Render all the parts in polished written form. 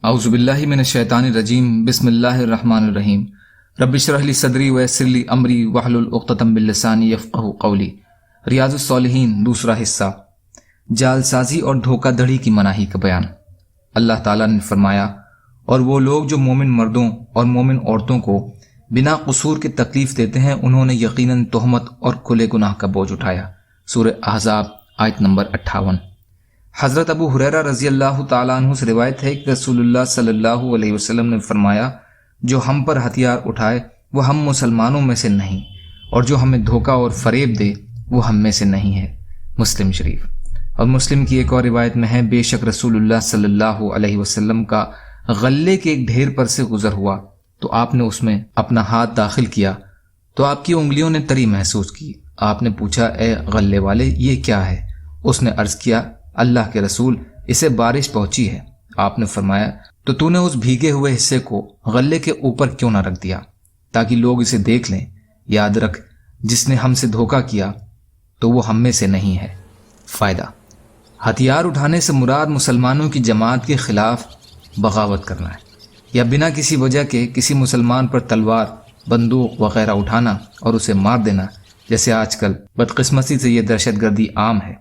اعوذ باللہ من الشیطان الرجیم بسم اللہ الرحمن الرحیم رب اشرح لی صدری ویسر لی امری واحلل عقدۃ من لسانی یفقہوا قولی۔ ریاض-الصالحین دوسرا حصہ، جالسازی اور دھوکہ دھڑی کی مناہی کا بیان۔ اللہ تعالیٰ نے فرمایا، اور وہ لوگ جو مومن مردوں اور مومن عورتوں کو بنا قصور کے تکلیف دیتے ہیں انہوں نے یقیناً تہمت اور کھلے گناہ کا بوجھ اٹھایا۔ سورہ احزاب آیت نمبر 58۔ حضرت ابو ہریرہ رضی اللہ تعالیٰ عنہ سے روایت ہے کہ رسول اللہ صلی اللہ علیہ وسلم نے فرمایا، جو ہم پر ہتھیار اٹھائے وہ ہم مسلمانوں میں سے نہیں، اور جو ہمیں دھوکہ اور فریب دے وہ ہم میں سے نہیں ہے۔ مسلم شریف۔ اور مسلم کی ایک اور روایت میں ہے، بے شک رسول اللہ صلی اللہ علیہ وسلم کا غلے کے ایک ڈھیر پر سے گزر ہوا تو آپ نے اس میں اپنا ہاتھ داخل کیا تو آپ کی انگلیوں نے تری محسوس کی۔ آپ نے پوچھا، اے غلے والے یہ کیا ہے؟ اس نے عرض کیا، اللہ کے رسول اسے بارش پہنچی ہے۔ آپ نے فرمایا، تو نے اس بھیگے ہوئے حصے کو غلے کے اوپر کیوں نہ رکھ دیا تاکہ لوگ اسے دیکھ لیں؟ یاد رکھ، جس نے ہم سے دھوکہ کیا تو وہ ہم میں سے نہیں ہے۔ فائدہ، ہتھیار اٹھانے سے مراد مسلمانوں کی جماعت کے خلاف بغاوت کرنا ہے، یا بنا کسی وجہ کے کسی مسلمان پر تلوار، بندوق وغیرہ اٹھانا اور اسے مار دینا، جیسے آج کل بدقسمتی سے یہ دہشت گردی عام ہے۔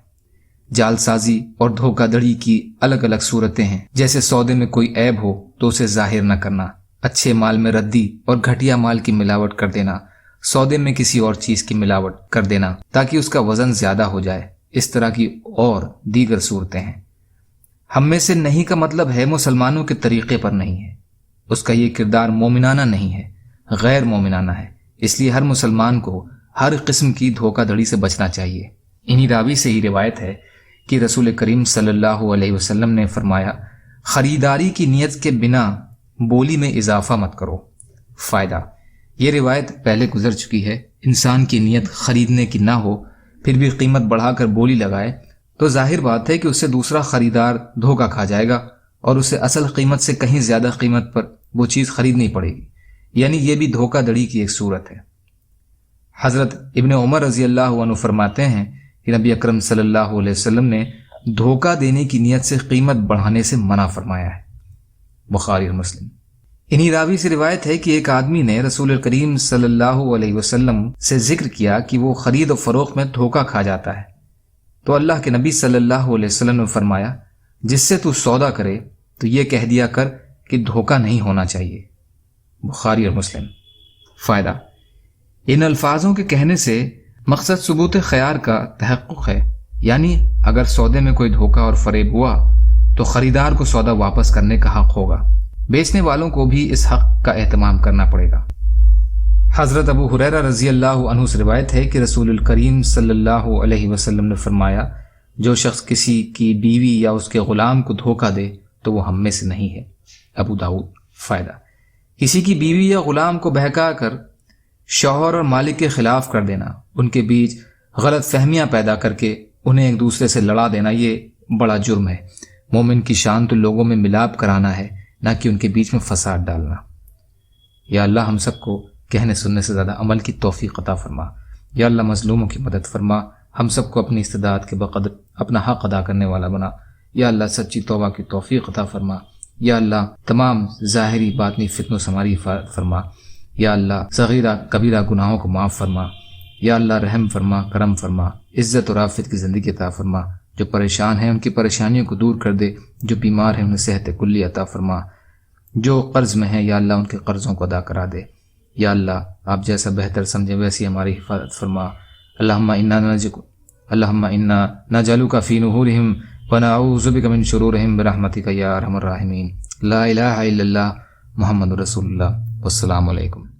جالسازی اور دھوکہ دھڑی کی الگ الگ صورتیں ہیں، جیسے سودے میں کوئی عیب ہو تو اسے ظاہر نہ کرنا، اچھے مال میں ردی اور گھٹیا مال کی ملاوٹ کر دینا، سودے میں کسی اور چیز کی ملاوٹ کر دینا تاکہ اس کا وزن زیادہ ہو جائے، اس طرح کی اور دیگر صورتیں ہیں۔ ہم میں سے نہیں کا مطلب ہے مسلمانوں کے طریقے پر نہیں ہے، اس کا یہ کردار مومنانہ نہیں ہے، غیر مومنانہ ہے۔ اس لیے ہر مسلمان کو ہر قسم کی دھوکہ دھڑی سے بچنا چاہیے۔ انہی راوی سے ہی روایت ہے کہ رسول کریم صلی اللہ علیہ وسلم نے فرمایا، خریداری کی نیت کے بنا بولی میں اضافہ مت کرو۔ فائدہ، یہ روایت پہلے گزر چکی ہے۔ انسان کی نیت خریدنے کی نہ ہو پھر بھی قیمت بڑھا کر بولی لگائے تو ظاہر بات ہے کہ اس سے دوسرا خریدار دھوکہ کھا جائے گا اور اسے اصل قیمت سے کہیں زیادہ قیمت پر وہ چیز خریدنی پڑے گی، یعنی یہ بھی دھوکہ دھڑی کی ایک صورت ہے۔ حضرت ابن عمر رضی اللہ عنہ فرماتے ہیں کہ نبی اکرم صلی اللہ علیہ وسلم نے دھوکہ دینے کی نیت سے قیمت بڑھانے سے منع فرمایا ہے۔ بخاری اور مسلم۔ انہی راوی سے روایت ہے کہ ایک آدمی نے رسول کریم صلی اللہ علیہ وسلم سے ذکر کیا کہ وہ خرید و فروخت میں دھوکہ کھا جاتا ہے، تو اللہ کے نبی صلی اللہ علیہ وسلم نے فرمایا، جس سے تو سودا کرے تو یہ کہہ دیا کر کہ دھوکہ نہیں ہونا چاہیے۔ بخاری اور مسلم۔ فائدہ، ان الفاظوں کے کہنے سے مقصد ثبوت خیار کا تحقق ہے، یعنی اگر سودے میں کوئی دھوکہ اور فریب ہوا تو خریدار کو سودا واپس کرنے کا حق ہوگا، بیچنے والوں کو بھی اس حق کا اہتمام کرنا پڑے گا۔ حضرت ابو ہریرہ رضی اللہ عنہ سے روایت ہے کہ رسول الکریم صلی اللہ علیہ وسلم نے فرمایا، جو شخص کسی کی بیوی یا اس کے غلام کو دھوکہ دے تو وہ ہم میں سے نہیں ہے۔ ابو داؤد۔ فائدہ، کسی کی بیوی یا غلام کو بہکا کر شوہر اور مالک کے خلاف کر دینا، ان کے بیچ غلط فہمیاں پیدا کر کے انہیں ایک دوسرے سے لڑا دینا، یہ بڑا جرم ہے۔ مومن کی شان تو لوگوں میں ملاپ کرانا ہے، نہ کہ ان کے بیچ میں فساد ڈالنا۔ یا اللہ ہم سب کو کہنے سننے سے زیادہ عمل کی توفیق عطا فرما۔ یا اللہ مظلوموں کی مدد فرما، ہم سب کو اپنی استطاعت کے بقدر اپنا حق ادا کرنے والا بنا۔ یا اللہ سچی توبہ کی توفیق عطا فرما۔ یا اللہ تمام ظاہری باطنی فتنوں سے ہماری حفاظت فرما۔ یا اللہ صغیرہ کبیرہ گناہوں کو معاف فرما۔ یا اللہ رحم فرما، کرم فرما، عزت اور عافیت کی زندگی عطا فرما۔ جو پریشان ہیں ان کی پریشانیوں کو دور کر دے، جو بیمار ہیں انہیں صحت کلی عطا فرما، جو قرض میں ہیں یا اللہ ان کے قرضوں کو ادا کرا دے۔ یا اللہ آپ جیسا بہتر سمجھیں ویسی ہماری حفاظت فرما۔ اللہم انا نجعلک فی نحورہم ونعوذ بک من شرورہم برحمتک یا ارحم الراحمین۔ لا الہ الا اللہ محمد رسول اللہ۔ والسلام علیکم۔